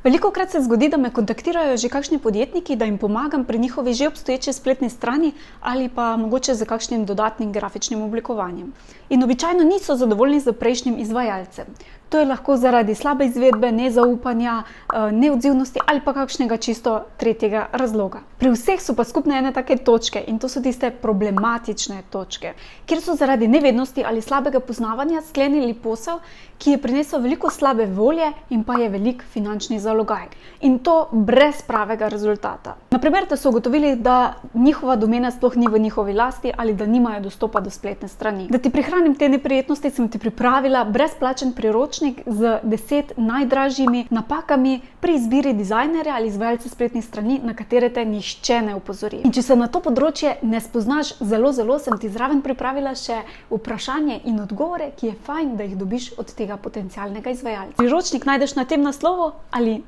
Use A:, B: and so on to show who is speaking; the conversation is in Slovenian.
A: Velikokrat se zgodi, da me kontaktirajo že kakšni podjetniki, da jim pomagam pri njihovi že obstoječi spletni strani ali pa mogoče z kakšnim dodatnim grafičnim oblikovanjem. In običajno niso zadovoljni z prejšnjim izvajalcem. To je lahko zaradi slabe izvedbe, nezaupanja, neodzivnosti ali pa kakšnega čisto tretjega razloga. Pri vseh so pa skupne ene take točke in to so tiste problematične točke, kjer so zaradi nevednosti ali slabega poznavanja sklenili posel, ki je prinesel veliko slabe volje in pa je velik finančni zalogaj. In to brez pravega rezultata. Naprimer, da so ugotovili, da njihova domena sploh ni v njihovi lasti ali da nimajo dostopa do spletne strani. Da ti prihranim te neprijetnosti, sem ti pripravila brezplačen priročnik z 10 najdražjimi napakami pri izbiri dizajnerja ali izvajalca spletnih strani, na katere te nihče ne opozori. In če se na to področje ne spoznaš zelo, sem ti zraven pripravila še vprašanje in odgovore, ki je fajn, da jih dobiš od tega potencialnega izvajalca. Priročnik najdeš na tem naslovu ali